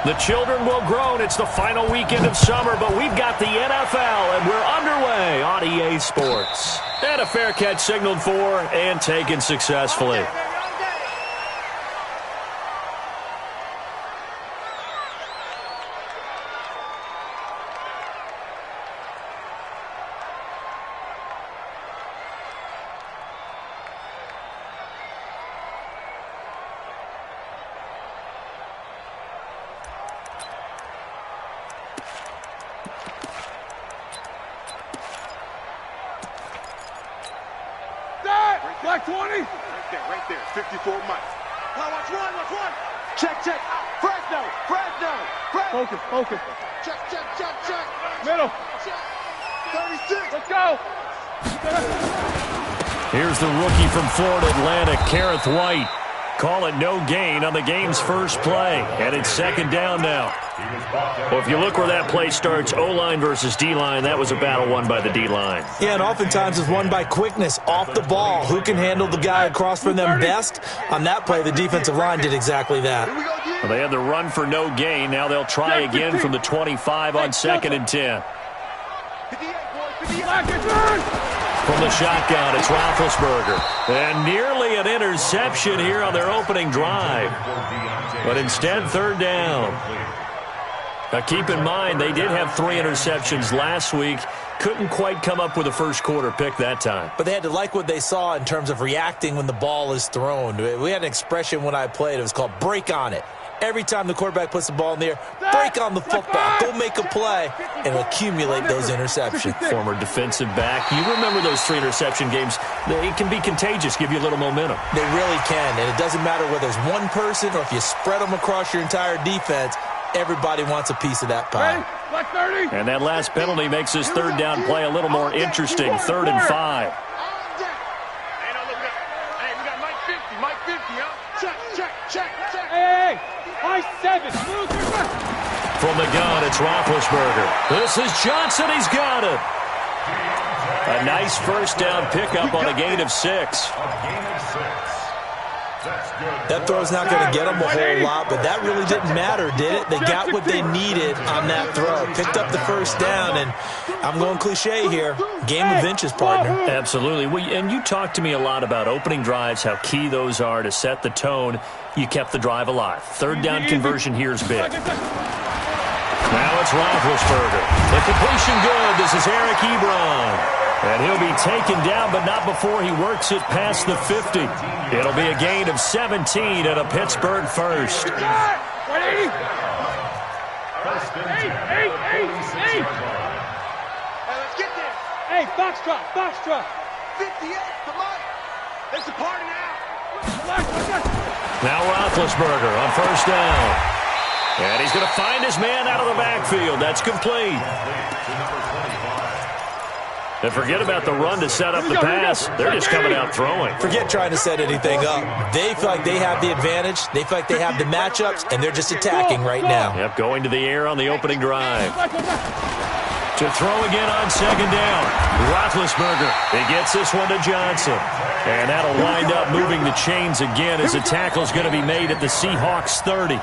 The children will groan. It's the final weekend of summer, but we've got the NFL, and we're underway on EA Sports. And a fair catch signaled for and taken successfully. Black 20. Right there. 54 Mike. Watch one. Check. Fresno. Focus. Check. Middle. 36. Let's go. Here's the rookie from Florida Atlantic, Kareth White. Call it no gain on the game's first play. And it's second down now. Well, if you look where that play starts, O-line versus D-line, that was a battle won by the D-line. Yeah, and oftentimes it's won by quickness off the ball. Who can handle the guy across from them best? On that play, the defensive line did exactly that. Well, they had the run for no gain. Now they'll try again from the 25 on 2nd and 10. From the shotgun, it's Roethlisberger. And nearly an interception here on their opening drive. But instead, third down. Now, keep in mind, they did have 3 interceptions last week. Couldn't quite come up with a first quarter pick that time. But they had to like what they saw in terms of reacting when the ball is thrown. We had an expression when I played. It was called break on it. Every time the quarterback puts the ball in the air, break on the football. Go make a play and accumulate those interceptions. Former defensive back. You remember those 3 interception games. It can be contagious, give you a little momentum. They really can, and it doesn't matter whether it's one person or if you spread them across your entire defense. Everybody wants a piece of that pie. And that last penalty makes this third down play a little more interesting. 3rd and 5. Mike 50, Check. Hey, Mike 7. From the gun, it's Roethlisberger. This is Johnson. He's got it. A nice first down pickup on a gain of 6. That throw's not going to get them a whole lot, but that really didn't matter, did it? They got what they needed on that throw. Picked up the first down, and I'm going cliche here. Game of inches, partner. Absolutely. And you talked to me a lot about opening drives, how key those are to set the tone. You kept the drive alive. Third down conversion here is big. Now it's Roethlisberger. The completion good. This is Eric Ebron. And he'll be taken down, but not before he works it past the 50. It'll be a gain of 17 and a Pittsburgh first. 180. Hey, let's get there. Hey, box truck. 58, come on. It's a party now. Now Roethlisberger on first down. And he's going to find his man out of the backfield. That's complete. And forget about the run to set up the pass. They're just coming out throwing. Forget trying to set anything up. They feel like they have the advantage. They feel like they have the matchups, and they're just attacking right now. Yep, going to the air on the opening drive. To throw again on second down. Roethlisberger. He gets this one to Johnson. And that'll wind up moving the chains again as the tackle's going to be made at the Seahawks 30.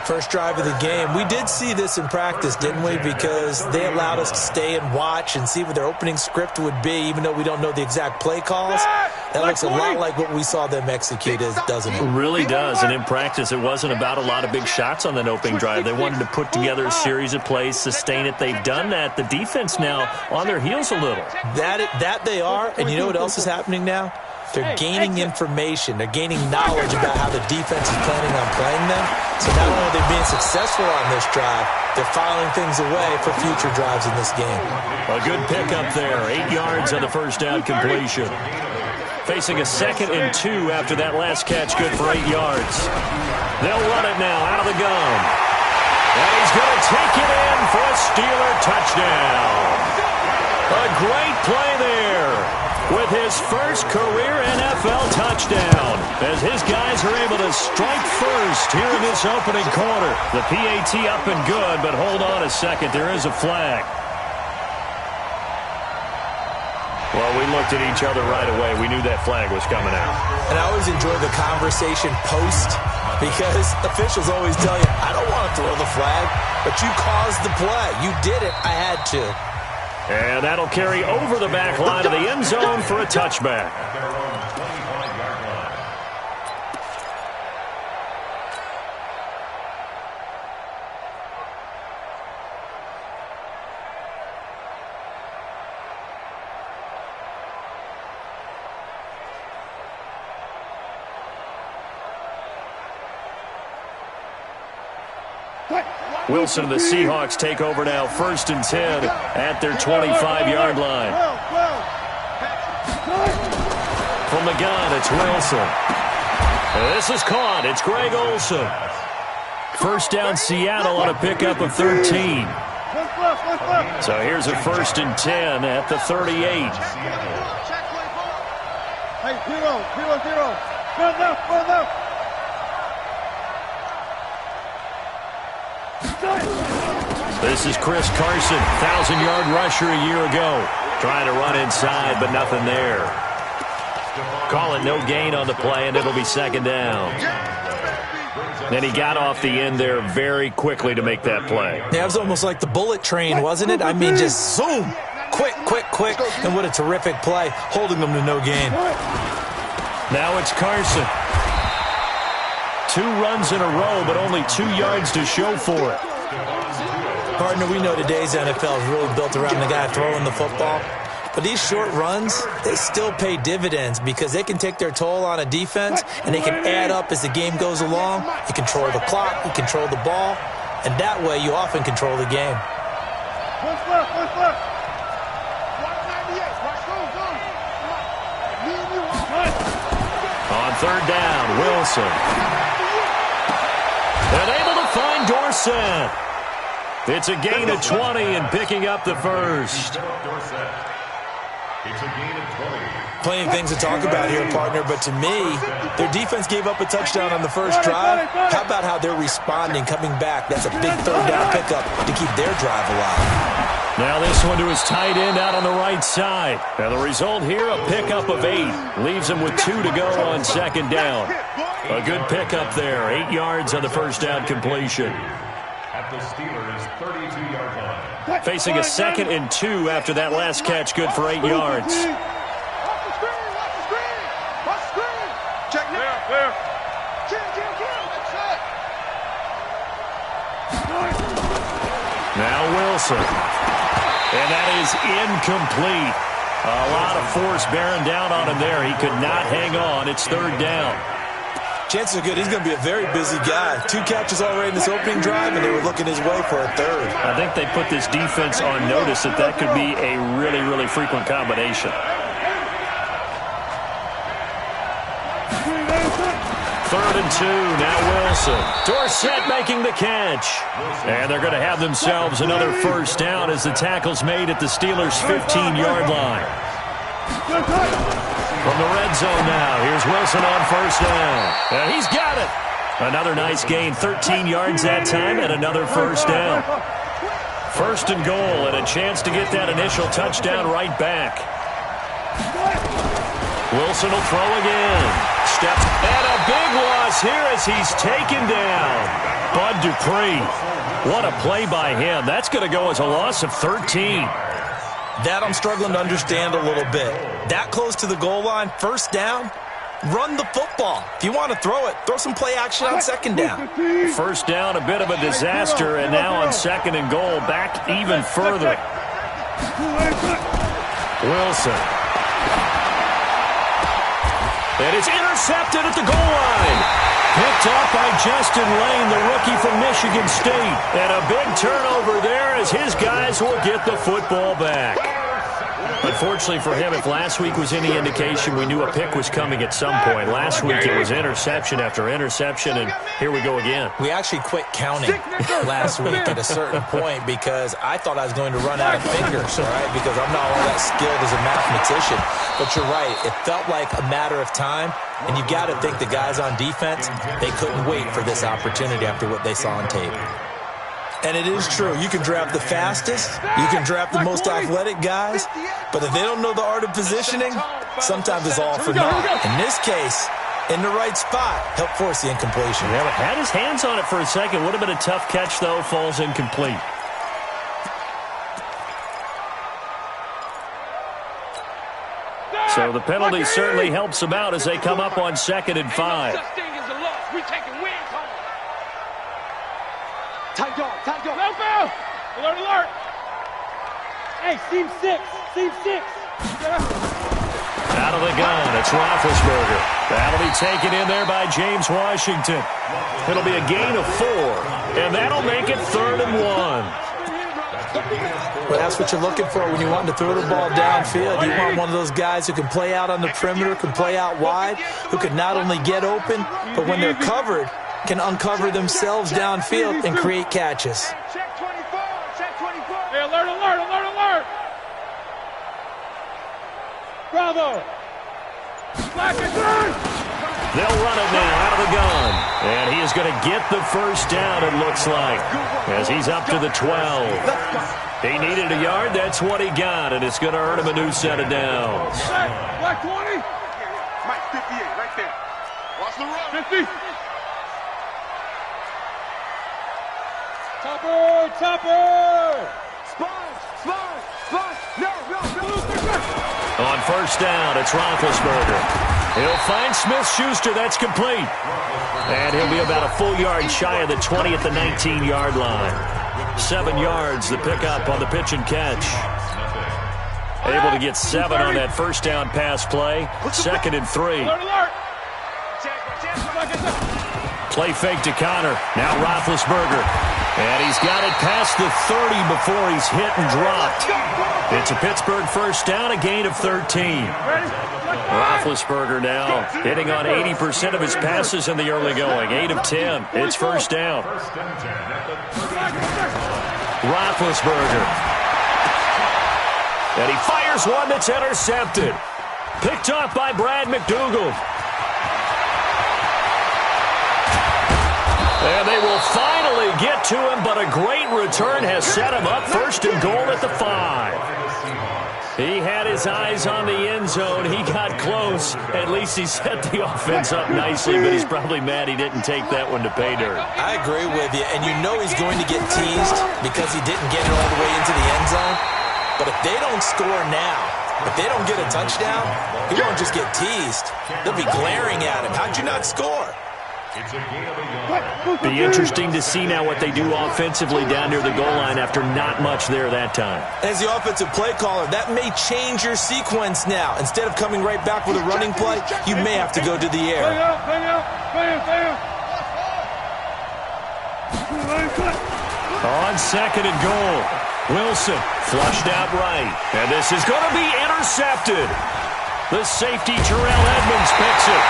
First drive of the game. We did see this in practice, didn't we? Because they allowed us to stay and watch and see what their opening script would be, even though we don't know the exact play calls. That looks a lot like what we saw them execute, doesn't it? It really does. And in practice, it wasn't about a lot of big shots on that opening drive. They wanted to put together a series of plays, sustain it. They've done that. The defense now on their heels a little. That they are. And you know what else is happening now? They're gaining information. They're gaining knowledge about how the defense is planning on playing them. So not only are they being successful on this drive, they're filing things away for future drives in this game. A good pickup there. 8 yards on the first down completion. Facing a 2nd and 2 after that last catch, good for 8 yards. They'll run it now out of the gun. And he's going to take it in for a Steeler touchdown. A great play there with his first career NFL touchdown as his guys are able to strike first here in this opening quarter. The PAT up and good, but hold on a second. There is a flag. Well, we looked at each other right away. We knew that flag was coming out. And I always enjoy the conversation post because officials always tell you, I don't want to throw the flag, but you caused the play. You did it. I had to. And that'll carry over the back line of the end zone for a touchback. Wilson and the Seahawks take over now, 1st and 10 at their 25-yard line. From the gun, it's Wilson. This is caught. It's Greg Olsen. First down, Seattle on a pickup of 13. So here's a 1st and 10 at the 38. Hey, 0-0-0. Run left. This is Chris Carson, 1,000-yard rusher a year ago. Trying to run inside, but nothing there. Call it no gain on the play, and it'll be 2nd down. Then he got off the end there very quickly to make that play. Yeah, it was almost like the bullet train, wasn't it? I mean, just zoom. Quick. And what a terrific play, holding them to no gain. Now it's Carson. 2 runs in a row, but only 2 yards to show for it. Partner, we know today's NFL is really built around the guy throwing the football. But these short runs, they still pay dividends because they can take their toll on a defense, and they can add up as the game goes along. You control the clock, you control the ball, and that way you often control the game. On 3rd down, Wilson. And able to find Dorsett. It's a gain of 20 and picking up the first. It's a gain of 20. Plenty of things to talk about here, partner, but to me, their defense gave up a touchdown on the first drive. How about how they're responding, coming back? That's a big 3rd down pickup to keep their drive alive. Now this one to his tight end out on the right side. Now the result here, a pickup of 8. Leaves him with 2 to go on 2nd down. A good pickup there. 8 yards on the first down completion. At the Steelers' 32-yard line. Facing a 2nd and 2 after that last catch, good for 8 yards. Check there. Now Wilson. And that is incomplete. A lot of force bearing down on him there. He could not hang on. It's 3rd down. Chances are good he's going to be a very busy guy. 2 catches already in this opening drive, and they were looking his way for a 3rd. I think they put this defense on notice that could be a really, really frequent combination. 3rd and 2, now Wilson. Dorsett making the catch. And they're going to have themselves another first down as the tackle's made at the Steelers' 15-yard line. From the red zone now, here's Wilson on first down. And he's got it. Another nice gain, 13 yards that time, and another first down. 1st and goal, and a chance to get that initial touchdown right back. Wilson will throw again. Steps, and a big loss here as he's taken down. Bud Dupree. What a play by him. That's going to go as a loss of 13. That I'm struggling to understand a little bit. That close to the goal line, first down, run the football. If you want to throw it, throw some play action on 2nd down. First down, a bit of a disaster, and now on 2nd and goal, back even further. Wilson. And it's intercepted at the goal line. Picked off by Justin Lane, the rookie from Michigan State. And a big turnover there as his guys will get the football back. Unfortunately for him, if last week was any indication, we knew a pick was coming at some point. Last week it was interception after interception, and here we go again. We actually quit counting last week at a certain point because I thought I was going to run out of fingers, all right, because I'm not all that skilled as a mathematician. But you're right. It felt like a matter of time, and you got to think the guys on defense, they couldn't wait for this opportunity after what they saw on tape. And it is true. You can draft the fastest. You can draft the most athletic guys. But if they don't know the art of positioning, sometimes it's all for naught. In this case, in the right spot, help force the incompletion. Yeah, had his hands on it for a second. Would have been a tough catch, though. Falls incomplete. So the penalty certainly helps them out as they come up on 2nd and 5. We taking wins home. Tight dog, tight dog. No foul. Alert, alert. Hey, seam 6, seam 6. Out of the gun, it's Roethlisberger. That'll be taken in there by James Washington. It'll be a gain of 4, and that'll make it 3rd and 1. Well, that's what you're looking for when you want to throw the ball downfield. You want one of those guys who can play out on the perimeter, can play out wide, who can not only get open, but when they're covered, can uncover themselves downfield and create catches. Check 24, check 24. Hey, alert, alert, alert, alert. Bravo. Black and third. They'll run it now out of the gun. And he is going to get the first down, it looks like, as he's up to the 12. He needed a yard. That's what he got, and it's going to earn him a new set of downs. Black 20. Mike, 58, right there. Watch the run. 50. Topper, topper. Sponge, sponge, sponge. No. On first down, it's Roethlisberger. He'll find Smith-Schuster. That's complete. And he'll be about a full yard shy of the 20 at the 19-yard line. 7 yards, the pickup on the pitch and catch. Able to get 7 on that first down pass play. 2nd and 3. Play fake to Connor. Now Roethlisberger. And he's got it past the 30 before he's hit and dropped. It's a Pittsburgh first down, a gain of 13. Roethlisberger now hitting on 80% of his passes in the early going. 8 of 10. It's first down. Roethlisberger. And he fires one that's intercepted. Picked off by Brad McDougald. And they will finally get to him, but a great return has set him up 1st and goal at the 5. He had his eyes on the end zone. He got close. At least he set the offense up nicely, but he's probably mad he didn't take that one to pay dirt. I agree with you, and you know he's going to get teased because he didn't get it all the way into the end zone. But if they don't score now, if they don't get a touchdown, he won't just get teased. They'll be glaring at him. How'd you not score? Be interesting to see now what they do offensively down near the goal line after not much there that time. As the offensive play caller, that may change your sequence now. Instead of coming right back with a running play, you may have to go to the air. On 2nd and goal, Wilson flushed out right. And this is going to be intercepted. The safety, Terrell Edmonds, picks it.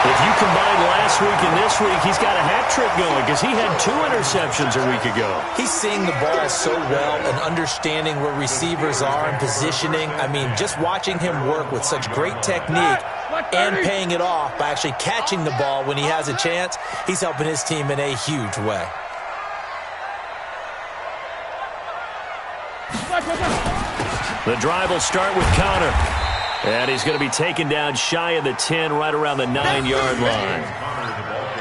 If you combine last week and this week, he's got a hat trick going because he had 2 interceptions a week ago. He's seeing the ball so well and understanding where receivers are and positioning. I mean, just watching him work with such great technique and paying it off by actually catching the ball when he has a chance, he's helping his team in a huge way. The drive will start with Connor. And he's going to be taken down shy of the 10, right around the 9-yard line.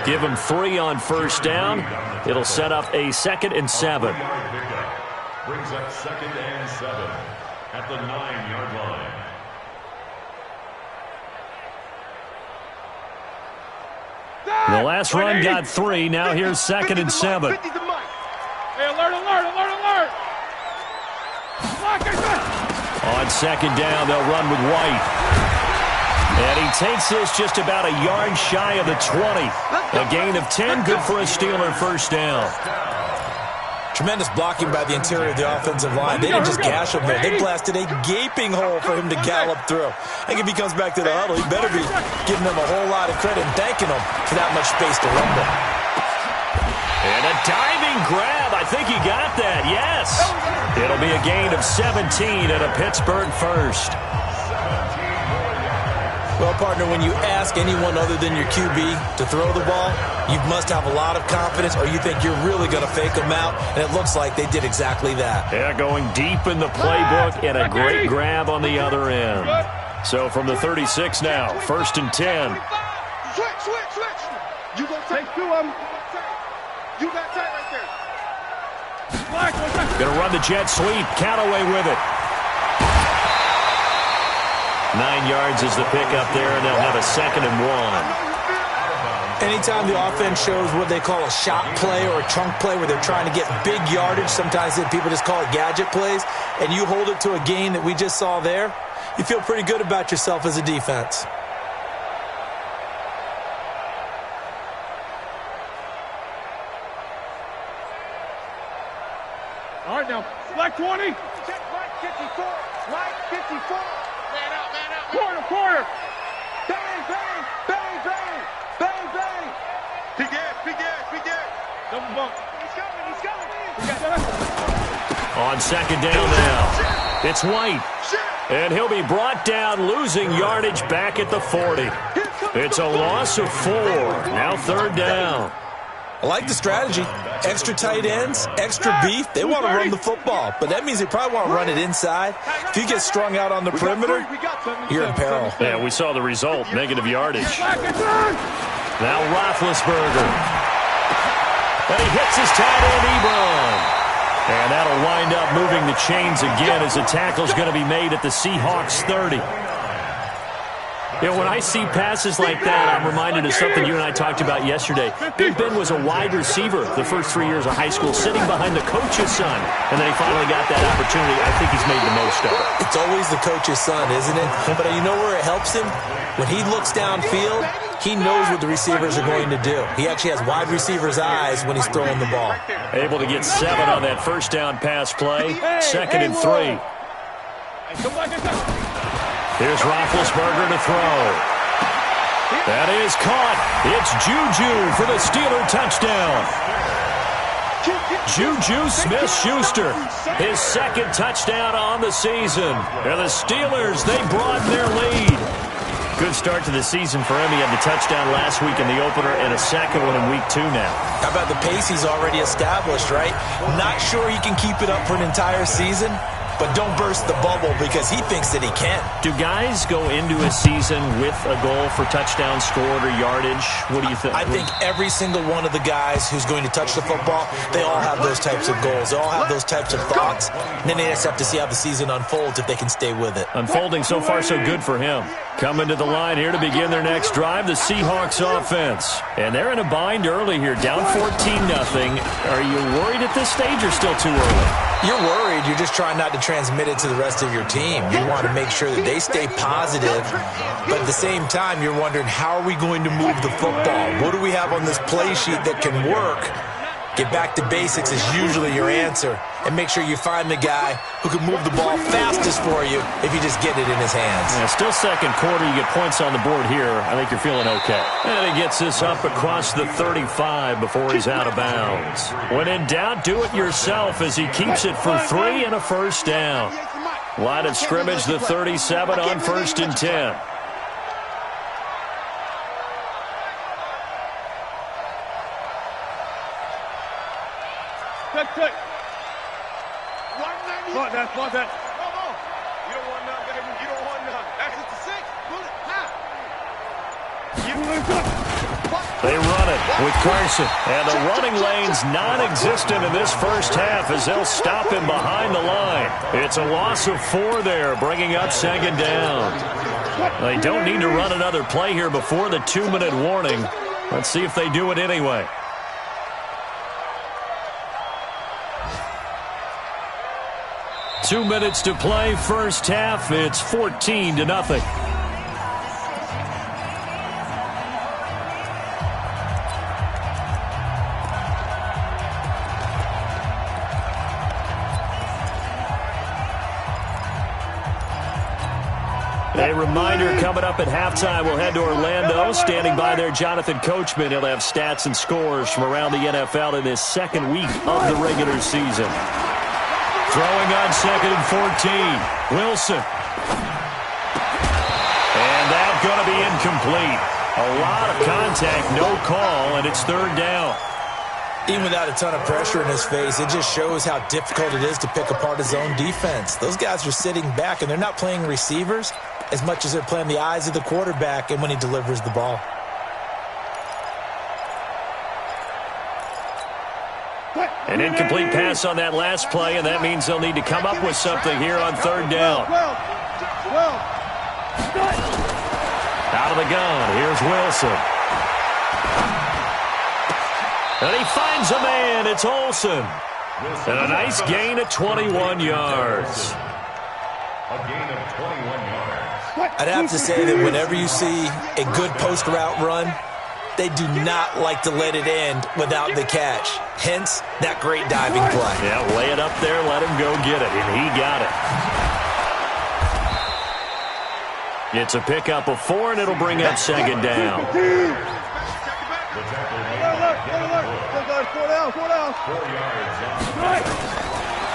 Give him 3 on first down. It'll set up a 2nd and 7. Brings up 2nd and 7 at the 9-yard line. The last run got 3. Now here's 2nd and 7. Hey, alert, alert, alert, alert. On 2nd down, they'll run with White. And he takes this just about a yard shy of the 20. A gain of 10, good for a Steeler first down. Tremendous blocking by the interior of the offensive line. They didn't just gash him there. They blasted a gaping hole for him to gallop through. I think if he comes back to the huddle, he better be giving them a whole lot of credit and thanking them for that much space to rumble. And a diving grab. I think he got that, yes. It'll be a gain of 17 at a Pittsburgh first. Well, partner, when you ask anyone other than your QB to throw the ball, you must have a lot of confidence, or you think you're really going to fake them out, and it looks like they did exactly that. Yeah, going deep in the playbook and a great grab on the other end. So from the 36 now, 1st and 10. Switch. You go take 2 of them. You got tight right there. Going to run the jet sweep. Callaway with it. 9 yards is the pickup there, and they'll have a 2nd and 1. Anytime the offense shows what they call a shot play or a chunk play where they're trying to get big yardage, sometimes people just call it gadget plays, and you hold it to a gain that we just saw there, you feel pretty good about yourself as a defense. All right, now, flag 20. Check right 54. Right 54. Man out. Corner. Bang. Big gas. Double bump. He's coming. On 2nd down now, it's White. And he'll be brought down, losing yardage back at the 40. It's a loss of 4. Now 3rd down. I like the strategy. Extra tight ends, extra beef. They want to run the football, but that means they probably want to run it inside. If you get strung out on the perimeter, you're in peril. Yeah, we saw the result, negative yardage. Now Roethlisberger. And he hits his tight end, Ebron. And that'll wind up moving the chains again as the tackle's going to be made at the Seahawks 30. You know, when I see passes like that, I'm reminded of something you and I talked about yesterday. Big Ben was a wide receiver the first 3 years of high school, sitting behind the coach's son. And then he finally got that opportunity. I think he's made the most of it. It's always the coach's son, isn't it? But you know where it helps him? When he looks downfield, he knows what the receivers are going to do. He actually has wide receivers' eyes when he's throwing the ball. Able to get 7 on that 1st down pass play. 2nd and 3. Here's Roethlisberger to throw. That is caught. It's Juju for the Steeler touchdown. Juju Smith-Schuster, his 2nd touchdown on the season. And the Steelers, they broaden their lead. Good start to the season for him. He had the touchdown last week in the opener and a 2nd one in week 2 now. How about the pace he's already established, right? Not sure he can keep it up for an entire season, but don't burst the bubble because he thinks that he can. Do guys go into a season with a goal for touchdowns scored or yardage? What do you think? I think every single one of the guys who's going to touch the football, they all have those types of goals. They all have those types of thoughts. And then they just have to see how the season unfolds if they can stay with it. Unfolding so far so good for him. Coming to the line here to begin their next drive, the Seahawks offense. And they're in a bind early here, down 14-0. Are you worried at this stage or still too early? You're worried. You're just trying not to transmit it to the rest of your team. You want to make sure that they stay positive, but at the same time, you're wondering, how are we going to move the football? What do we have on this play sheet that can work? Get back to basics is usually your answer, and make sure you find the guy who can move the ball fastest for you if you just get it in his hands. Yeah, still 2nd quarter. You get points on the board here. I think you're feeling okay. And he gets this up across the 35 before he's out of bounds. When in doubt, do it yourself as he keeps it for 3 and a 1st down. Line of scrimmage, the 37 on 1st and 10. Check. Watch that. Come on. You don't want none, baby. You don't want none. That's just the 6. Move it. They run it with Carson. And the running lane's non-existent in this 1st half as they'll stop him behind the line. It's a loss of 4 there, bringing up 2nd down. They don't need to run another play here before the 2-minute warning. Let's see if they do it anyway. Two minutes to play, 1st half. It's 14-0. A reminder, coming up at halftime, we'll head to Orlando. Standing by there, Jonathan Coachman. He'll have stats and scores from around the NFL in his 2nd week of the regular season. Throwing on 2nd and 14. Wilson. And that going to be incomplete. A lot of contact, no call, and it's third down. Even without a ton of pressure in his face, it just shows how difficult it is to pick apart his own defense. Those guys are sitting back, and they're not playing receivers as much as they're playing the eyes of the quarterback and when he delivers the ball. An incomplete pass on that last play, and that means they'll need to come up with something here on third down. Out of the gun, here's Wilson. And he finds a man, it's Olsen. And a nice gain of 21 yards. A gain of 21 yards. I'd have to say that whenever you see a good post route run, they do not like to let it end without the catch. Hence, that great diving play. Yeah, lay it up there, let him go get it, and he got it. It's a pickup of 4, and it'll bring up second down.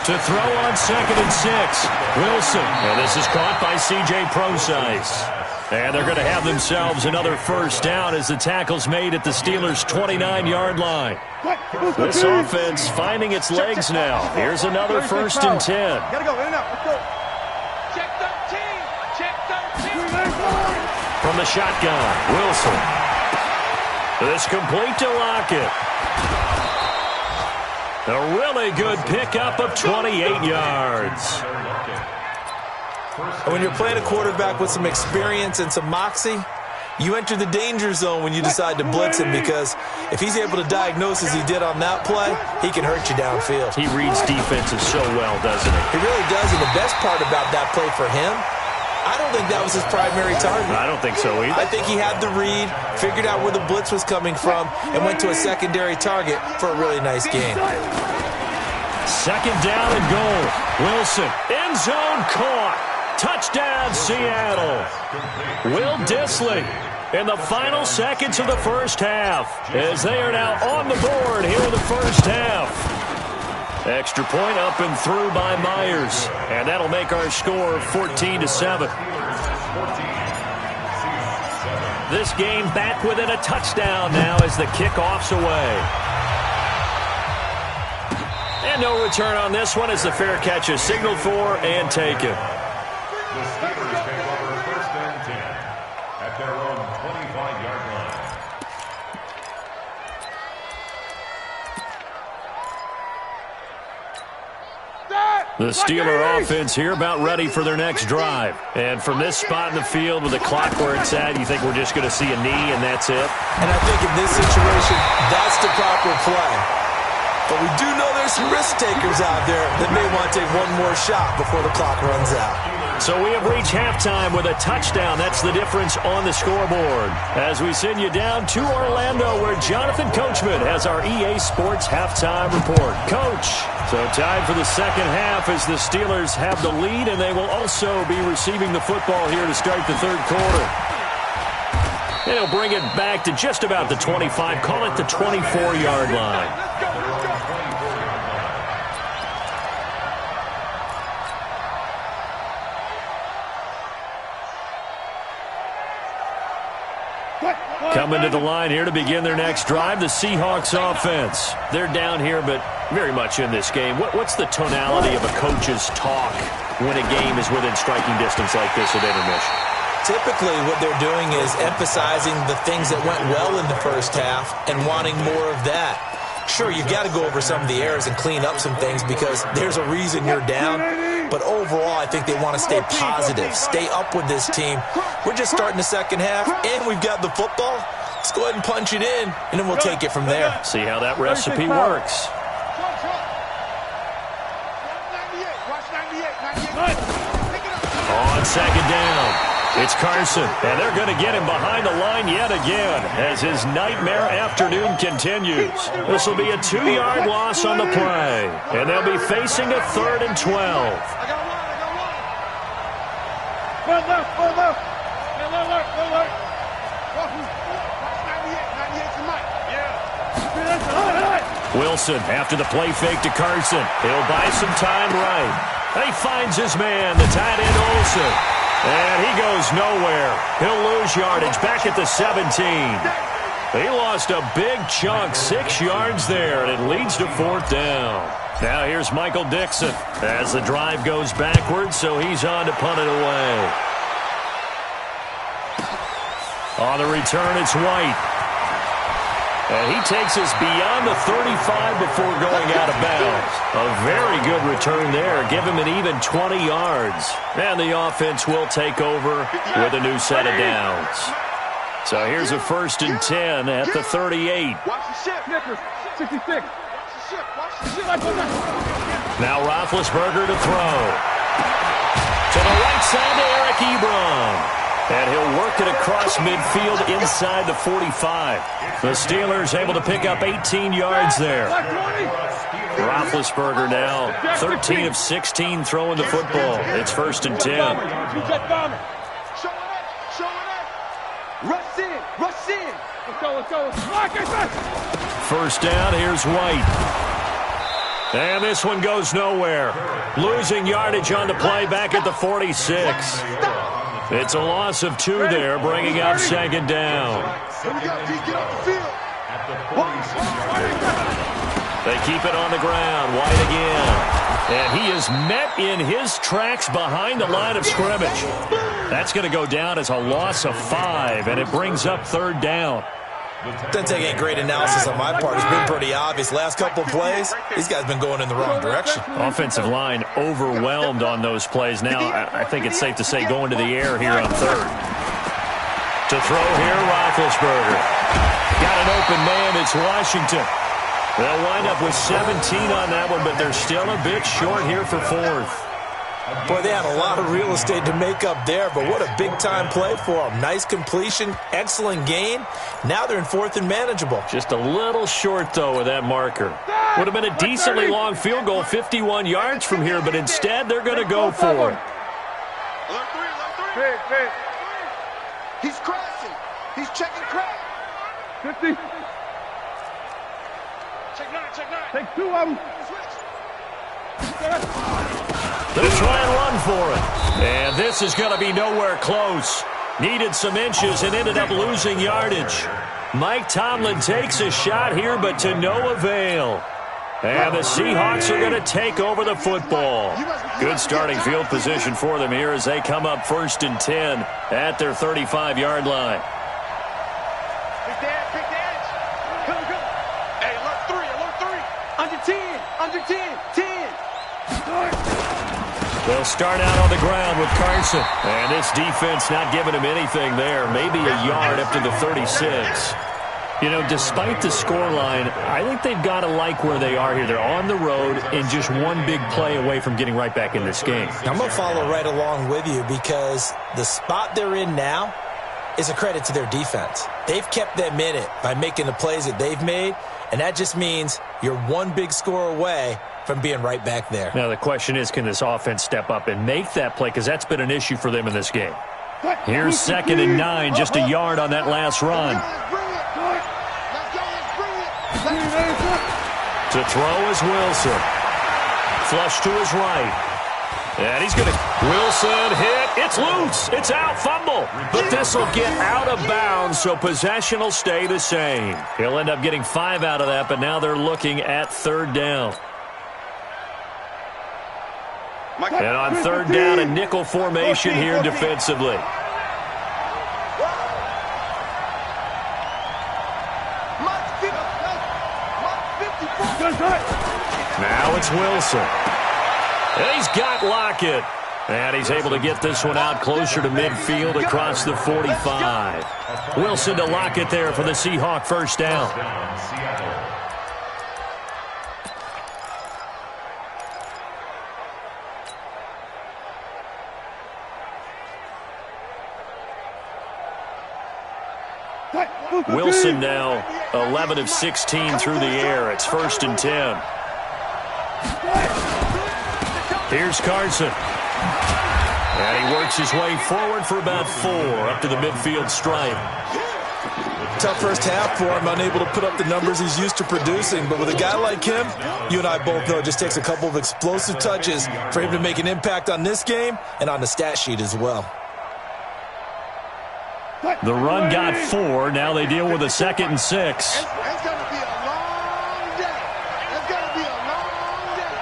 To throw on 2nd and 6, Wilson. And this is caught by C.J. Procise. And they're going to have themselves another first down as the tackle's made at the Steelers' 29-yard line. This offense finding its legs now. Here's another 1st and 10. Gotta go, in and out, let's go. Check 13, check 13. From the shotgun, Wilson. This complete to Lockett. A really good pickup of 28 yards. And when you're playing a quarterback with some experience and some moxie, you enter the danger zone when you decide to blitz him, because if he's able to diagnose as he did on that play, he can hurt you downfield. He reads defenses so well, doesn't he? He really does, and the best part about that play for him, I don't think that was his primary target. I don't think so either. I think he had the read, figured out where the blitz was coming from, and went to a secondary target for a really nice gain. Second down and goal. Wilson, end zone caught. Touchdown, Seattle. Will Dissly in the final seconds of the first half, as they are now on the board here in the first half. Extra point up and through by Myers, and that'll make our score 14-7. This game back within a touchdown now as the kickoff's away. And no return on this one as the fair catch is signaled for and taken. The Steelers take over 1st and 10 at their own 25-yard line. The Steeler offense here about ready for their next drive. And from this spot in the field with the clock where it's at, you think we're just going to see a knee and that's it? And I think in this situation, that's the proper play. But we do know there's some risk takers out there that may want to take one more shot before the clock runs out. So we have reached halftime with a touchdown. That's the difference on the scoreboard. As we send you down to Orlando, where Jonathan Coachman has our EA Sports halftime report. Coach, so tied for the second half as the Steelers have the lead, and they will also be receiving the football here to start the third quarter. They'll bring it back to just about the 25, call it the 24-yard line. Coming to the line here to begin their next drive, the Seahawks offense. They're down here, but very much in this game. What's the tonality of a coach's talk when a game is within striking distance like this at intermission? Typically, what they're doing is emphasizing the things that went well in the first half and wanting more of that. Sure, you've got to go over some of the errors and clean up some things because there's a reason you're down. But overall, I think they want to stay positive, stay up with this team. We're just starting the second half, and we've got the football. Let's go ahead and punch it in, and then we'll take it from there. See how that recipe works. On second down, it's Carson, and they're going to get him behind the line yet again as his nightmare afternoon continues. This will be a 2-yard loss on the play, and they'll be facing a 3rd and 12. Wilson after the play fake to Carson. He'll buy some time right. He finds his man, the tight end Olsen. And he goes nowhere. He'll lose yardage back at the 17. He lost a big chunk, 6 yards there, and it leads to 4th down. Now here's Michael Dixon as the drive goes backwards, so he's on to punt it away. On the return, it's White. And he takes us beyond the 35 before going out of bounds. A very good return there. Give him an even 20 yards. And the offense will take over with a new set of downs. So here's a 1st and 10 at the 38. Now Roethlisberger to throw. To the right side to Eric Ebron. And he'll work it across midfield inside the 45. The Steelers able to pick up 18 yards there. Roethlisberger now 13 of 16 throwing the football. It's 1st and 10. Rush in. Let's go. 1st down, here's White. And this one goes nowhere. Losing yardage on the play back at the 46. It's a loss of 2 there, bringing up 2nd down. They keep it on the ground. White again. And he is met in his tracks behind the line of scrimmage. That's going to go down as a loss of 5, and it brings up 3rd down. Doesn't take any great analysis on my part. It's been pretty obvious. Last couple of plays, these guys have been going in the wrong direction. Offensive line overwhelmed on those plays. Now, I think it's safe to say going to the air here on 3rd. To throw here, Roethlisberger. Got an open man. It's Washington. They'll wind up with 17 on that one, but they're still a bit short here for 4th. Boy, they had a lot of real estate to make up there, but what a big-time play for them. Nice completion, excellent gain. Now they're in 4th and manageable. Just a little short, though, with that marker. Would have been a decently long field goal, 51 yards from here, but instead they're going to go for it. He's crashing. He's checking crack. 50. Check 9. Take 2 of them. They'll try and run for it. And this is going to be nowhere close. Needed some inches and ended up losing yardage. Mike Tomlin takes a shot here, but to no avail. And the Seahawks are going to take over the football. Good starting field position for them here as they come up 1st and 10 at their 35-yard line. Pick the edge. Go. Hey, alert 3. Under 10. 10. They'll start out on the ground with Carson. And this defense not giving him anything there. Maybe a yard up to the 36. You know, despite the scoreline, I think they've got to like where they are here. They're on the road and just one big play away from getting right back in this game. I'm going to follow right along with you because the spot they're in now is a credit to their defense. They've kept them in it by making the plays that they've made, and that just means you're one big score away from being right back there. Now the question is, can this offense step up and make that play? Because that's been an issue for them in this game. Here's 2nd and 9, just a yard on that last run. To throw is Wilson. Flush to his right. And he's going to... Wilson hit. It's loose. It's out. Fumble. But this will get out of bounds, so possession will stay the same. He'll end up getting 5 out of that, but now they're looking at 3rd down. And on 3rd down, a nickel formation here defensively. Now it's Wilson. And he's got Lockett. And he's able to get this one out closer to midfield across the 45. Wilson to Lockett there for the Seahawk 1st down. Wilson now 11 of 16 through the air. It's 1st and 10. Here's Carson. And he works his way forward for about 4 up to the midfield stripe. Tough first half for him, unable to put up the numbers he's used to producing. But with a guy like him, you and I both know it just takes a couple of explosive touches for him to make an impact on this game and on the stat sheet as well. The run got 4. Now they deal with a 2nd and 6. It's going to be a long day. It's going to be a long day.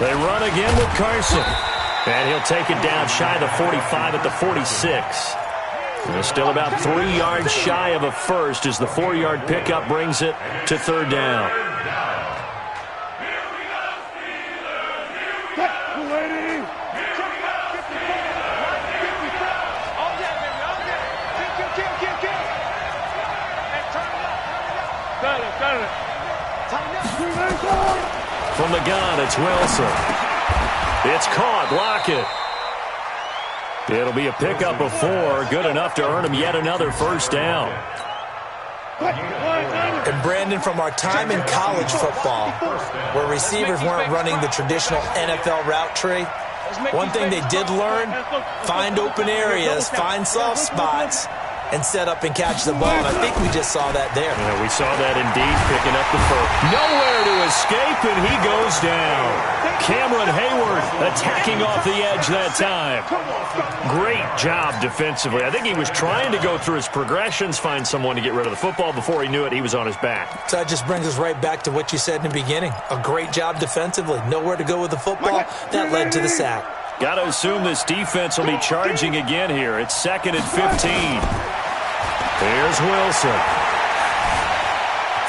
They run again with Carson. And he'll take it down shy of the 45 at the 46. They're still about 3 yards shy of a first as the 4-yard pickup brings it to 3rd down. From the gun, it's Wilson. It's caught. Lockett. It'll be a pickup of 4. Good enough to earn him yet another first down. And Brandon, from our time in college football, where receivers weren't running the traditional NFL route tree, one thing they did learn, find open areas, find soft spots, and set up and catch the ball. And I think we just saw that there. Yeah, we saw that indeed, picking up the first. Nowhere to escape, and he goes down. Cameron Hayward attacking off the edge that time. Great job defensively. I think he was trying to go through his progressions, find someone to get rid of the football. Before he knew it, he was on his back. So that just brings us right back to what you said in the beginning. A great job defensively. Nowhere to go with the football. That led to the sack. Got to assume this defense will be charging again here. It's 2nd and 15. Here's Wilson.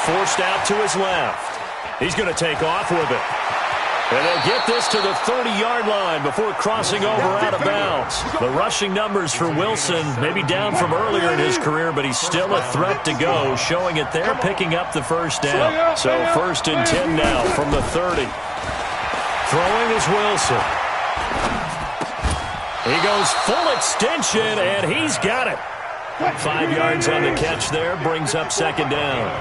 Forced out to his left. He's going to take off with it. And they'll get this to the 30-yard line before crossing over out of bounds. The rushing numbers for Wilson may be down from earlier in his career, but he's still a threat to go, showing it there, picking up the first down. So 1st and 10 now from the 30. Throwing is Wilson. He goes full extension, and he's got it. 5 yards on the catch there, brings up 2nd down.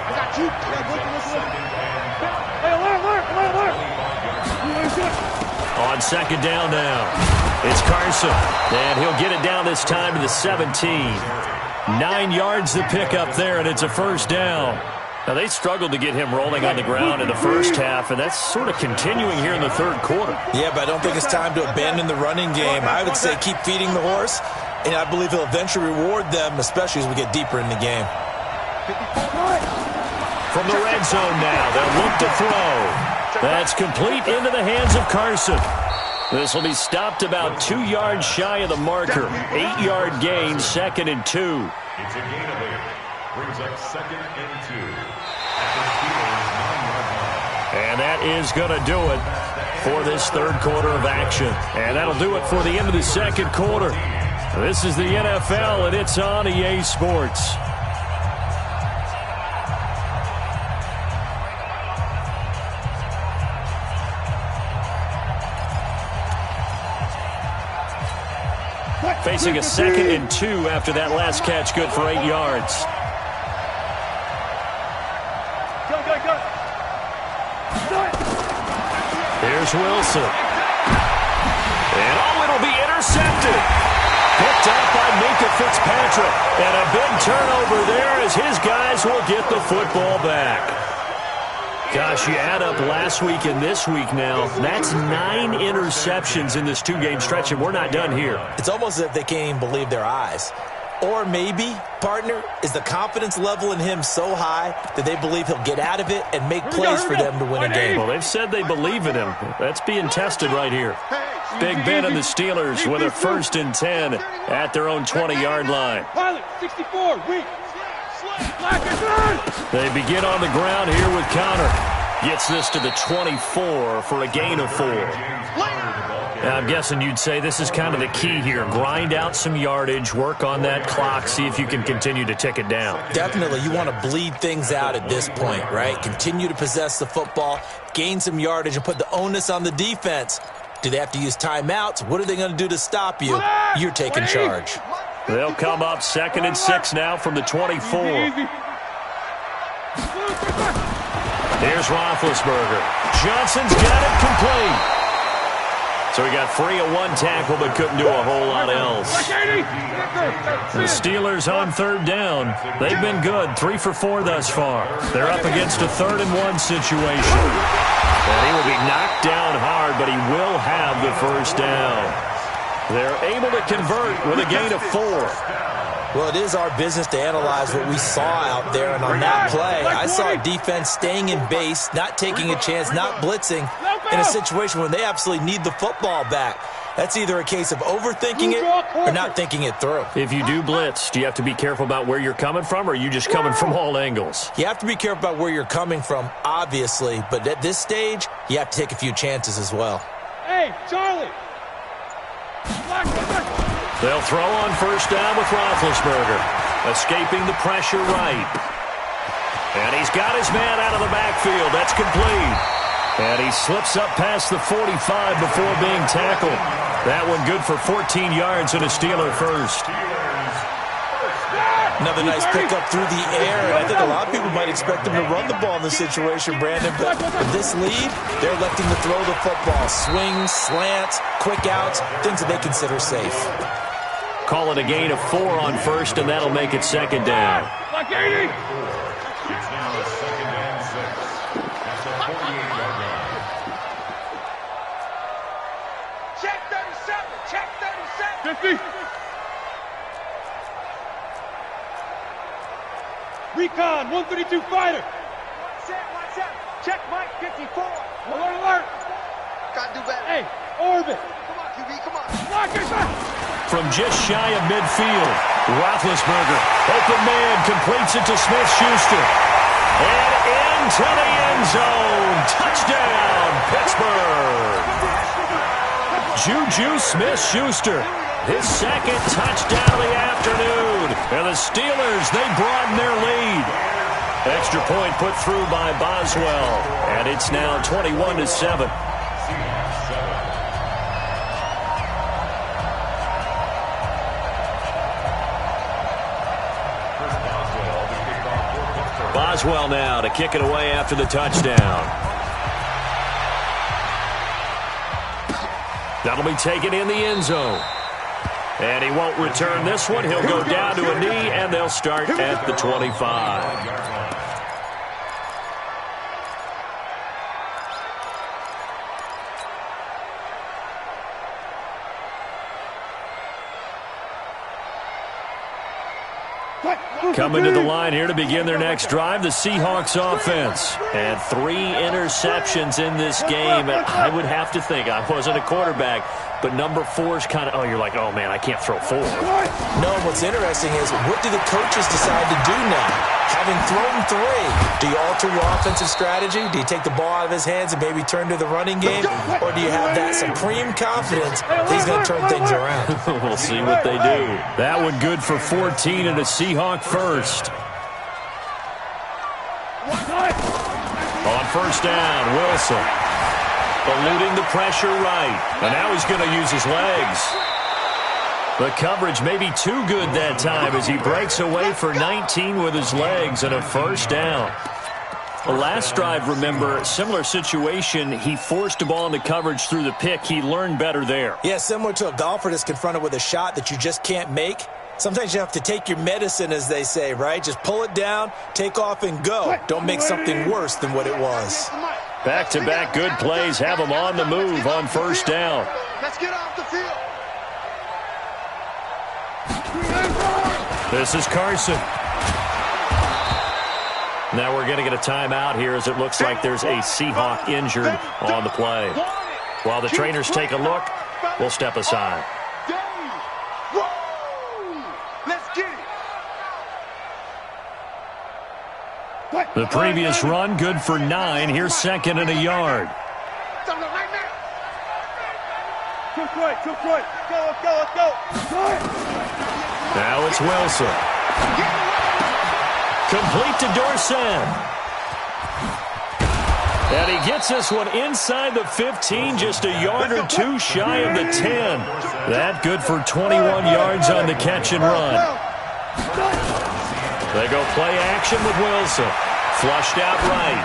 On 2nd down now, it's Carson, and he'll get it down this time to the 17. 9 yards the pickup there, and it's a first down. Now, they struggled to get him rolling on the ground in the first half, and that's sort of continuing here in the 3rd quarter. Yeah, but I don't think it's time to abandon the running game. I would say keep feeding the horse, and I believe he'll eventually reward them, especially as we get deeper in the game. From the red zone now, they'll look to throw. That's complete into the hands of Carson. This will be stopped about 2 yards shy of the marker. 8-yard gain, 2nd and 2. It's a gain of 8. Brings up 2nd and 2. And that is going to do it for this 3rd quarter of action. And that'll do it for the end of the 2nd quarter. This is the NFL, and it's on EA Sports. Facing a 2nd and 2 after that last catch, good for 8 yards. Here's Wilson. And it'll be intercepted. Picked up by Minka Fitzpatrick. And a big turnover there as his guys will get the football back. Gosh, you add up last week and this week now, that's 9 interceptions in this 2-game stretch, and we're not done here. It's almost as if they can't even believe their eyes. Or maybe, partner, is the confidence level in him so high that they believe he'll get out of it and make plays for them to win a game. Well, they've said they believe in him. That's being tested right here. Big Ben and the Steelers with a 1st and 10 at their own 20-yard line. 64, weak. They begin on the ground here with Connor. Gets this to the 24 for a gain of 4. Now, I'm guessing you'd say this is kind of the key here. Grind out some yardage, work on that clock, see if you can continue to tick it down. Definitely. You want to bleed things out at this point, right? Continue to possess the football, gain some yardage, and put the onus on the defense. Do they have to use timeouts? What are they going to do to stop you? You're taking charge. They'll come up 2nd and 6 now from the 24. Here's Roethlisberger. Johnson's got it complete. So he got free of 1 tackle but couldn't do a whole lot else. The Steelers on 3rd down. They've been good, 3 for 4 thus far. They're up against a 3rd and 1 situation. And he will be knocked down hard, but he will have the first down. They're able to convert with a gain of 4. Well, it is our business to analyze what we saw out there, and on that play, I saw a defense staying in base, not taking a chance, not blitzing, in a situation when they absolutely need the football back. That's either a case of overthinking it or not thinking it through. If you do blitz, do you have to be careful about where you're coming from, or are you just coming from all angles? You have to be careful about where you're coming from, obviously, but at this stage, you have to take a few chances as well. Hey, Charlie! They'll throw on first down with Roethlisberger, escaping the pressure right. And he's got his man out of the backfield. That's complete. And he slips up past the 45 before being tackled. That one good for 14 yards and a Steeler first. Another nice pickup through the air, and I think a lot of people might expect them to run the ball in this situation, Brandon, but with this lead, they're electing to throw the football. Swings, slants, quick outs, things that they consider safe. Call it a gain of 4 on first, and that'll make it second down. Like 80! It's now a second and 6 at the 48-yard line. Check 37! Check 37! 50! Recon, 132 fighter! Watch out! Check Mike 54! Alert, alert! Gotta do better. Hey, orbit! Come on, QB, come on! Lock it back! From just shy of midfield, Roethlisberger, open man, completes it to Smith-Schuster. And into the end zone. Touchdown, Pittsburgh. Juju Smith-Schuster, his second touchdown of the afternoon. And the Steelers, they broaden their lead. Extra point put through by Boswell. And it's now 21-7. Boswell now to kick it away after the touchdown. That'll be taken in the end zone. And he won't return this one. He'll go down to a knee, and they'll start at the 25. Coming to the line here to begin their next drive, the Seahawks offense. And 3 interceptions in this game. I would have to think, I wasn't a quarterback, but number 4 is kind of, you're like, oh, man, I can't throw 4. No, what's interesting is, what do the coaches decide to do now? Having thrown 3, do you alter your offensive strategy? Do you take the ball out of his hands and maybe turn to the running game? Or do you have that supreme confidence that he's going to turn things around? We'll see what they do. That one good for 14 and a Seahawk first. On first down, Wilson. Eluding the pressure right. And now he's going to use his legs. The coverage may be too good that time as he breaks away for 19 with his legs and a first down. The last drive, remember, similar situation. He forced a ball into coverage through the pick. He learned better there. Yeah, similar to a golfer that's confronted with a shot that you just can't make. Sometimes you have to take your medicine, as they say, right? Just pull it down, take off, and go. Don't make something worse than what it was. Back-to-back good plays have him on the move on first down. Let's get off the field! This is Carson. Now we're going to get a timeout here as it looks like there's a Seahawk injured on the play. While the trainers take a look, we'll step aside. The previous run, good for 9. Here's second and a yard. Let's go. Now it's Wilson. Complete to Dorsett. And he gets this one inside the 15, just a yard or 2 shy of the 10. That good for 21 yards on the catch and run. They go play action with Wilson. Flushed out right.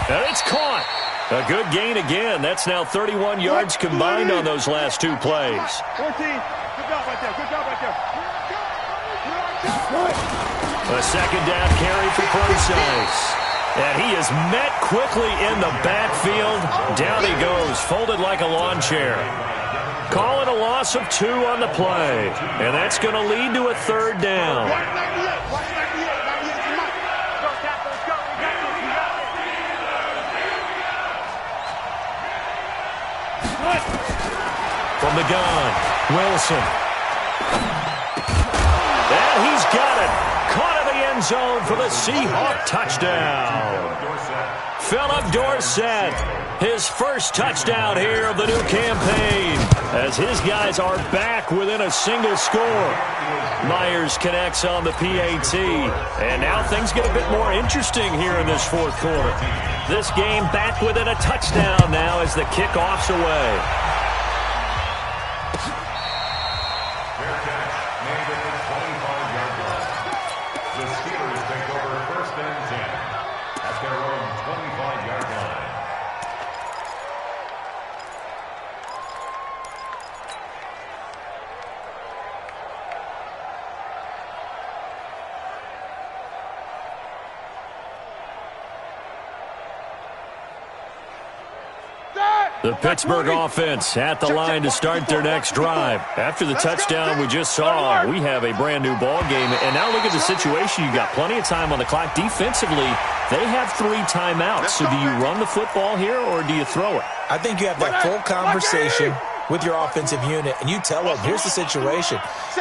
And it's caught. A good gain again. That's now 31 yards combined on those last 2 plays. 14. Good job right there. Good job right there. A second down carry for Procise. And he is met quickly in the backfield. Down he goes, folded like a lawn chair. Call it a loss of 2 on the play. And that's going to lead to a 3rd down. From the gun, Wilson. And he's got it. Caught in the end zone for the Seahawk touchdown. Philip Dorsett, his first touchdown here of the new campaign, as his guys are back within a single score. Myers connects on the PAT, and now things get a bit more interesting here in this 4th quarter. This game back within a touchdown now as the kickoff's away. The Pittsburgh offense at the line to start their next drive. After the touchdown we just saw, we have a brand new ball game. And now look at the situation. You've got plenty of time on the clock. Defensively, they have 3 timeouts. So do you run the football here or do you throw it? I think you have that full conversation with your offensive unit, and you tell them, here's the situation.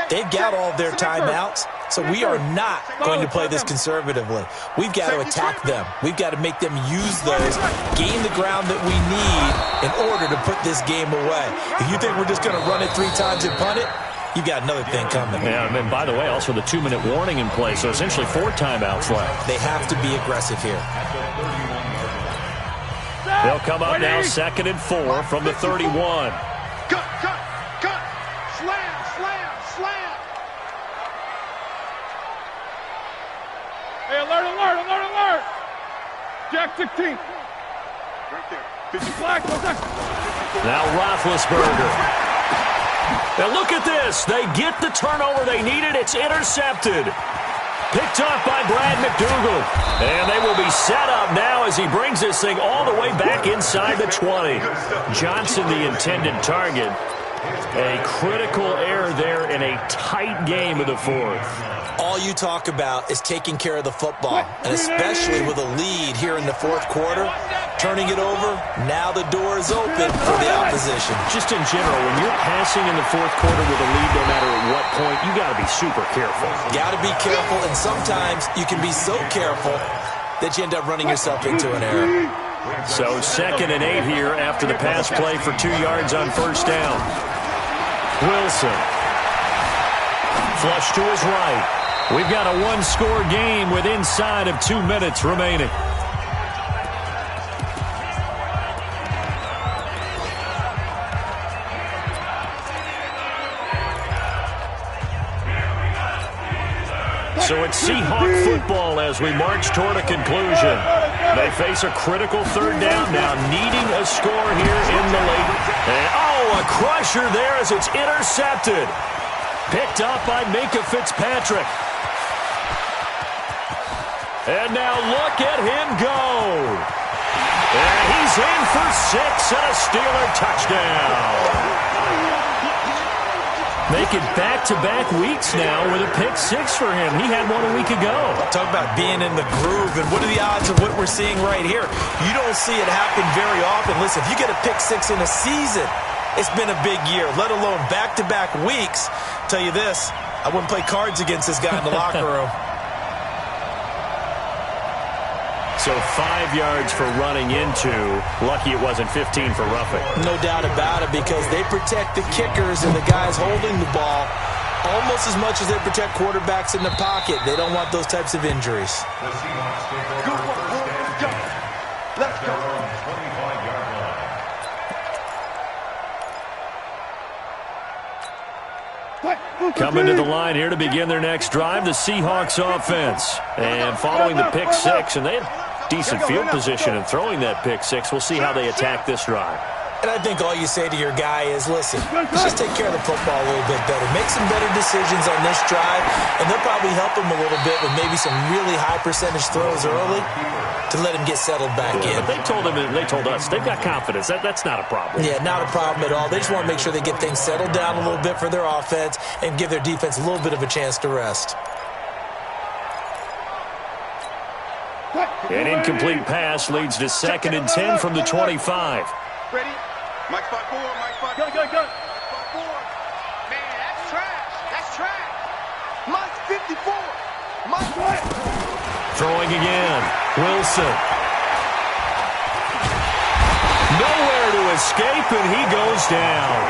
They've got all their timeouts, so we are not going to play this conservatively. We've got to attack them. We've got to make them use those, gain the ground that we need in order to put this game away. If you think we're just going to run it 3 times and punt it, you've got another thing coming. Yeah, and by the way, also the 2-minute warning in play, so essentially 4 timeouts left. They have to be aggressive here. They'll come up now 2nd and 4 from the 31. Cut. Slam. Hey, alert. Jack 16. Right there. Flag. Now Roethlisberger. And look at this. They get the turnover they needed. It's intercepted. Picked off by Brad McDougal. And they will be set up now as he brings this thing all the way back inside the 20. Johnson, the intended target. A critical error there in a tight game of the 4th. All you talk about is taking care of the football, and especially with a lead here in the 4th quarter, turning it over, now the door is open for the opposition. Just in general, when you're passing in the 4th quarter with a lead, no matter at what point, you got to be super careful. Got to be careful, and sometimes you can be so careful that you end up running yourself into an error. So 2nd and 8 here after the pass play for 2 yards on 1st down. Wilson. Flush to his right. We've got a 1-score game with inside of 2 minutes remaining. So it's Seahawk football as we march toward a conclusion. They face a critical 3rd down now, needing a score here in the late. And, a crusher there as it's intercepted. Picked up by Minkah Fitzpatrick. And now look at him go. And he's in for 6 and a Steeler touchdown. Making back-to-back weeks now with a pick-6 for him. He had one a week ago. Talk about being in the groove, and what are the odds of what we're seeing right here? You don't see it happen very often. Listen, if you get a pick-6 in a season, it's been a big year, let alone back-to-back weeks. Tell you this, I wouldn't play cards against this guy in the locker room. So 5 yards for running into. Lucky it wasn't 15 for roughing. No doubt about it, because they protect the kickers and the guys holding the ball almost as much as they protect quarterbacks in the pocket. They don't want those types of injuries. Let's go. Coming to the line here to begin their next drive, the Seahawks offense. And following the pick-6, and they had decent field position in throwing that pick-6. We'll see how they attack this drive. And I think all you say to your guy is, listen, let's just take care of the football a little bit better. Make some better decisions on this drive, and they'll probably help him a little bit with maybe some really high percentage throws early. to let him get settled back in. But they told us they've got confidence. That's not a problem. Yeah, not a problem at all. They just want to make sure they get things settled down a little bit for their offense and give their defense a little bit of a chance to rest. An incomplete pass leads to 2nd and 10 from the 25. Ready? Mike 5-4, Mike 5. Go. Mike 5-4. Man, that's trash. That's trash. Mike 54. Mike what? Throwing again. Wilson. Nowhere to escape, and he goes down.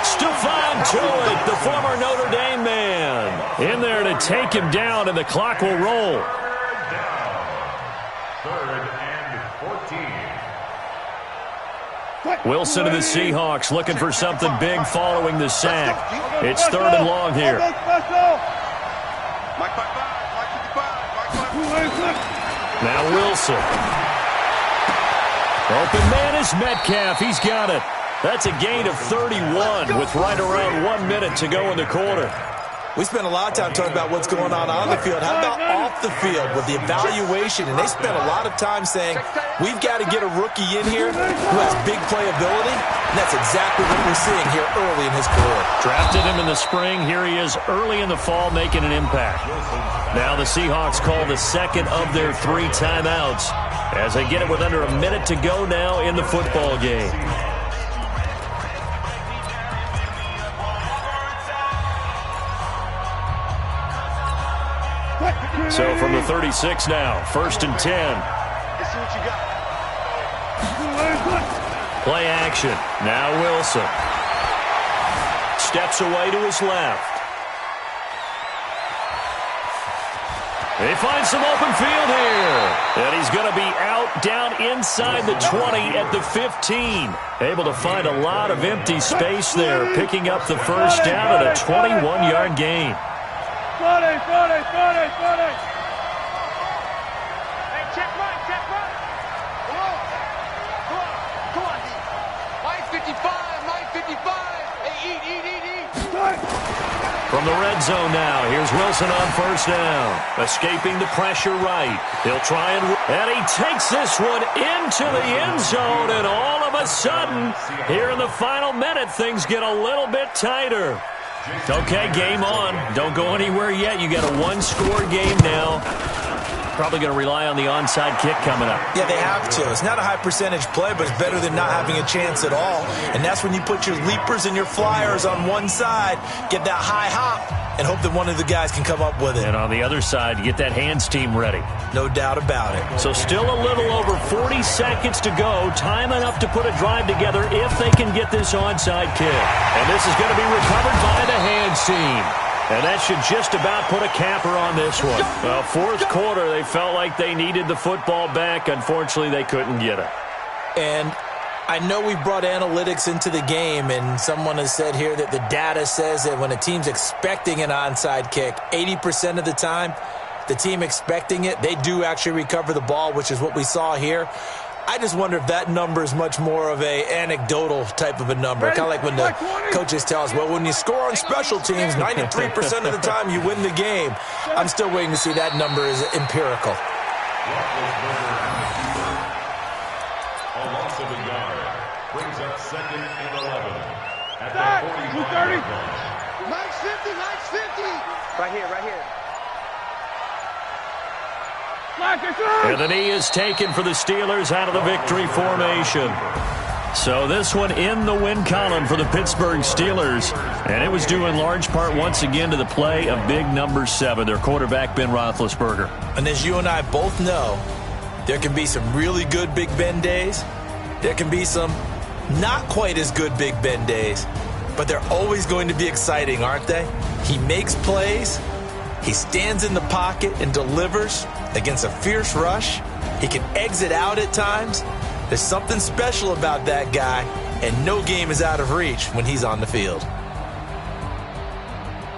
Stephon Tuitt, the former Notre Dame man, in there to take him down, and the clock will roll. 3rd and 14. Wilson of the Seahawks looking for something big following the sack. It's 3rd and long here. Mike 5-5, Mike 55, Now Wilson. Open man is Metcalf. He's got it. That's a gain of 31 with right around 1 minute to go in the quarter. We spent a lot of time talking about what's going on the field. How about off the field with the evaluation? And they spent a lot of time saying, we've got to get a rookie in here who has big playability. And that's exactly what we're seeing here early in his career. Drafted him in the spring. Here he is early in the fall making an impact. Now the Seahawks call the 2nd of their 3 timeouts as they get it with under a minute to go now in the football game. So from the 36 now, 1st and 10. Let's see what you got. Play action. Now Wilson. Steps away to his left. He finds some open field here. And he's going to be out down inside the 20 at the 15. Able to find a lot of empty space there, picking up the first down at a 21-yard gain. 40. Hey, check right. Come on, D. Mike 55, Mike 55. Hey, eat. From the red zone now, here's Wilson on 1st down. Escaping the pressure right. He'll try and he takes this one into the end zone, and all of a sudden, here in the final minute, things get a little bit tighter. Okay, game on. Don't go anywhere yet. You got a 1-score game now. Probably going to rely on the onside kick coming up. Yeah, they have to. It's not a high percentage play, but it's better than not having a chance at all. And that's when you put your leapers and your flyers on one side, get that high hop, and hope that one of the guys can come up with it. And on the other side, get that hands team ready. No doubt about it. So still a little over 40 seconds to go. Time enough to put a drive together if they can get this onside kick. And this is going to be recovered by the hands team. And that should just about put a capper on this one. Well, 4th quarter, they felt like they needed the football back. Unfortunately, they couldn't get it. And I know we brought analytics into the game, and someone has said here that the data says that when a team's expecting an onside kick, 80% of the time, the team expecting it, they do actually recover the ball, which is what we saw here. I just wonder if that number is much more of a anecdotal type of a number. Kind of like when the coaches tell us, well, when you score on special teams, 93% of the time you win the game. I'm still waiting to see that number is empirical. A loss of a yard brings up 2nd and 11 at the 230. 45. Mike's 50. Right here. And the knee is taken for the Steelers out of the victory formation. So this one in the win column for the Pittsburgh Steelers. And it was due in large part once again to the play of big number 7, their quarterback Ben Roethlisberger. And as you and I both know, there can be some really good Big Ben days. There can be some not quite as good Big Ben days. But they're always going to be exciting, aren't they? He makes plays. He stands in the pocket and delivers against a fierce rush. He can exit out at times. There's something special about that guy, and no game is out of reach when he's on the field.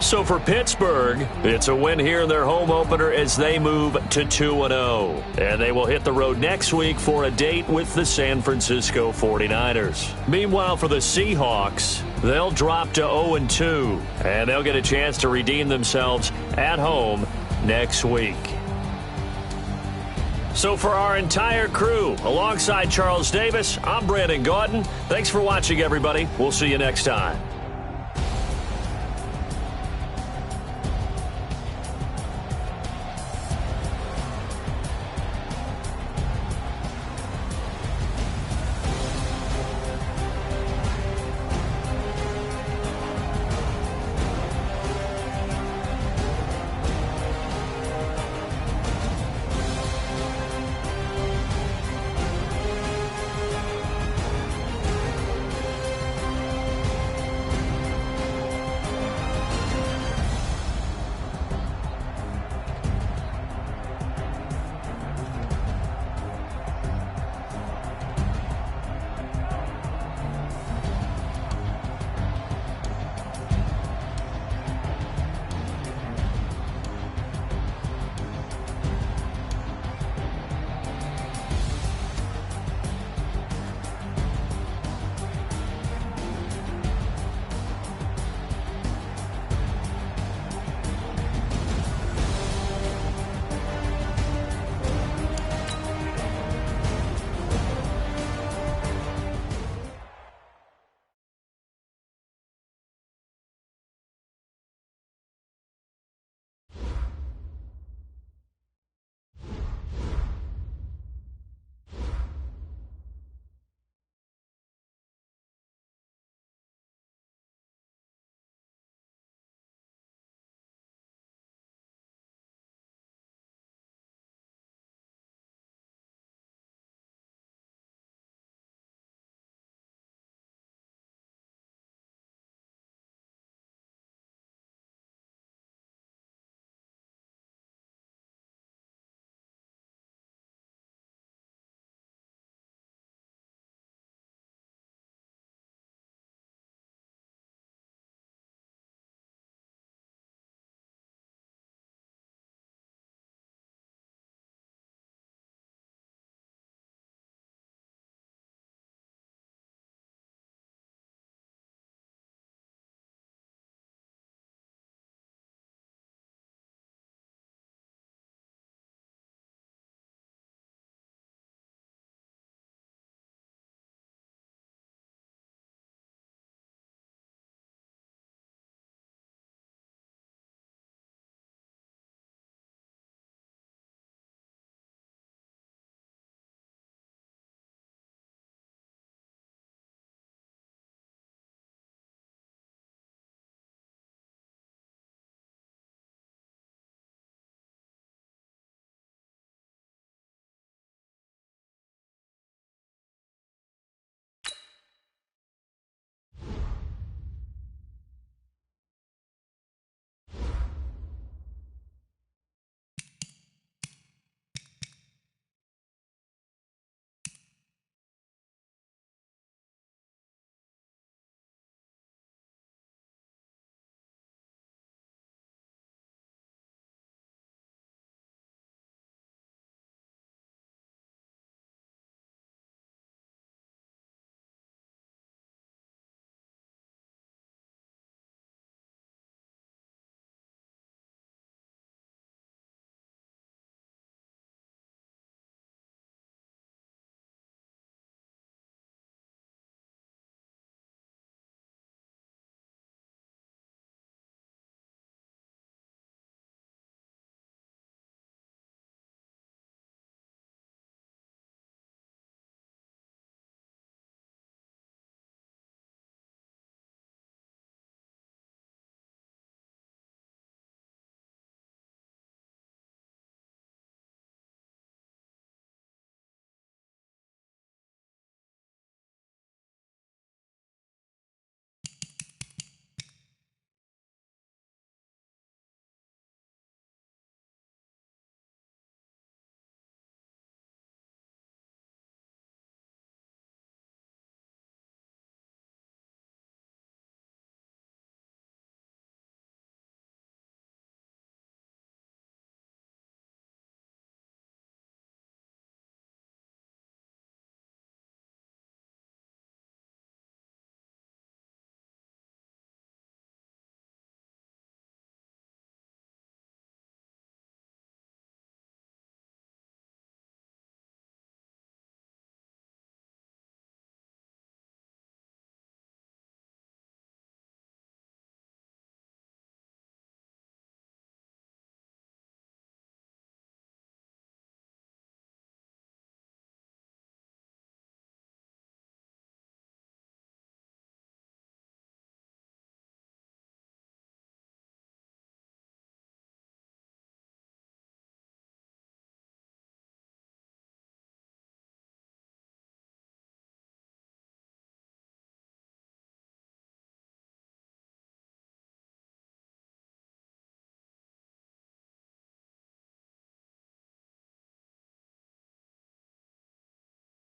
So for Pittsburgh, it's a win here in their home opener as they move to 2-0. And they will hit the road next week for a date with the San Francisco 49ers. Meanwhile, for the Seahawks, they'll drop to 0-2. And they'll get a chance to redeem themselves at home next week. So for our entire crew, alongside Charles Davis, I'm Brandon Gaudin. Thanks for watching, everybody. We'll see you next time.